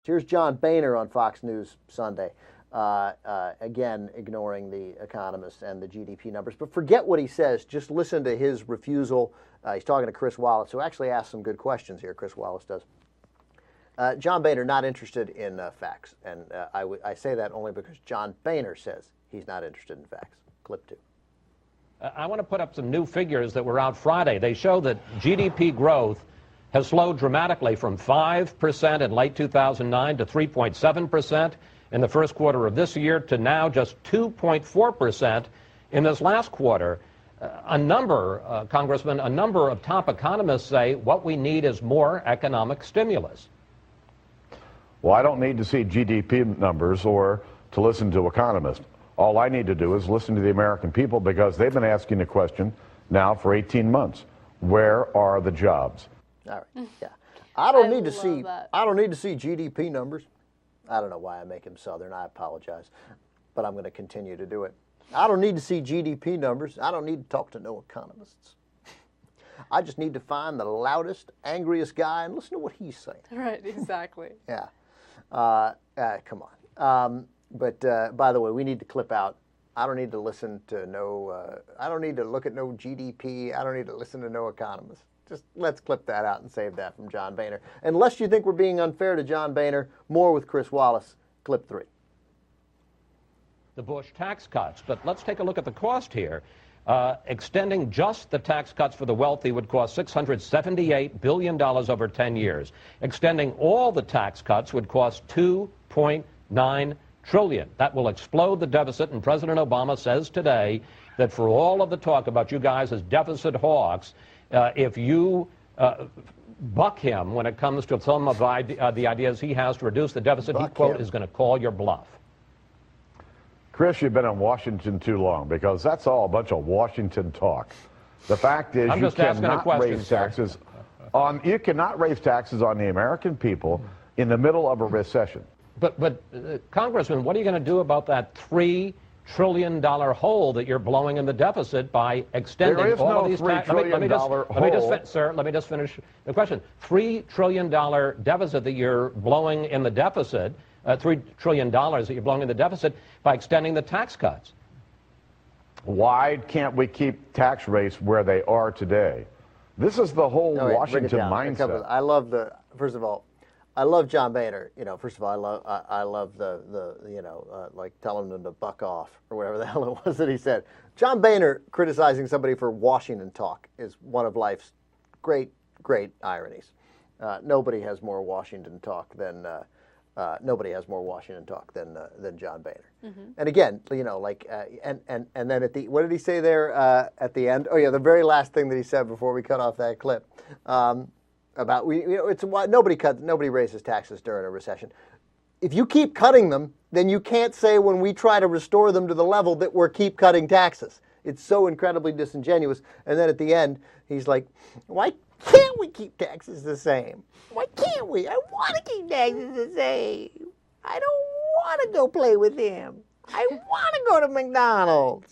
Here's John Boehner on Fox News Sunday, again ignoring the economists and the GDP numbers. But forget what he says. Just listen to his refusal. He's talking to Chris Wallace, who actually asked some good questions here. Chris Wallace does. John Boehner not interested in facts, and I say that only because John Boehner says he's not interested in facts. Clip 2. I want to put up some new figures that were out Friday. They show that GDP growth has slowed dramatically from 5% in late 2009 to 3.7% in the first quarter of this year to now just 2.4% in this last quarter. Congressman, a number of top economists say what we need is more economic stimulus. Well, I don't need to see GDP numbers or to listen to economists. All I need to do is listen to the American people, because they've been asking the question now for 18 months. Where are the jobs? All right. Yeah. I don't need to see GDP numbers. I don't know why I make him Southern. I apologize. But I'm going to continue to do it. I don't need to see GDP numbers. I don't need to talk to no economists. I just need to find the loudest, angriest guy and listen to what he's saying. Right, exactly. Yeah. Come on. But by the way, we need to clip out. I don't need to listen to I don't need to look at no GDP. I don't need to listen to no economists. Just let's clip that out and save that from John Boehner. Unless you think we're being unfair to John Boehner, more with Chris Wallace. Clip 3. The Bush tax cuts. But let's take a look at the cost here. Extending just the tax cuts for the wealthy would cost $678 billion over 10 years. Extending all the tax cuts would cost $2.9 trillion. That will explode the deficit, and President Obama says today that for all of the talk about you guys as deficit hawks, if you buck him when it comes to some of the ideas he has to reduce the deficit, he, quote, is going to call your bluff. Chris, you've been in Washington too long, because that's all a bunch of Washington talk. The fact is, you cannot raise taxes you cannot raise taxes on the American people in the middle of a recession. But Congressman, what are you going to do about that $3 trillion hole that you're blowing in the deficit by extending all of these taxes? Let me just finish the question. $3 trillion deficit that you're blowing in the deficit, $3 trillion that you're blowing in the deficit by extending the tax cuts. Why can't we keep tax rates where they are today? This is the whole Washington mindset. First of all, I love John Boehner. You know, first of all, I love the like telling them to buck off or whatever the hell it was that he said. John Boehner criticizing somebody for Washington talk is one of life's great ironies. Nobody has more Washington talk than John Boehner. Mm-hmm. And again, you know, like and then at the what did he say there at the end? Oh yeah, the very last thing that he said before we cut off that clip. About nobody raises taxes during a recession. If you keep cutting them, then you can't say when we try to restore them to the level that we're keep cutting taxes. It's so incredibly disingenuous. And then at the end, he's like, "Why can't we keep taxes the same? Why can't we? I want to keep taxes the same. I don't want to go play with him. I want to go to McDonald's."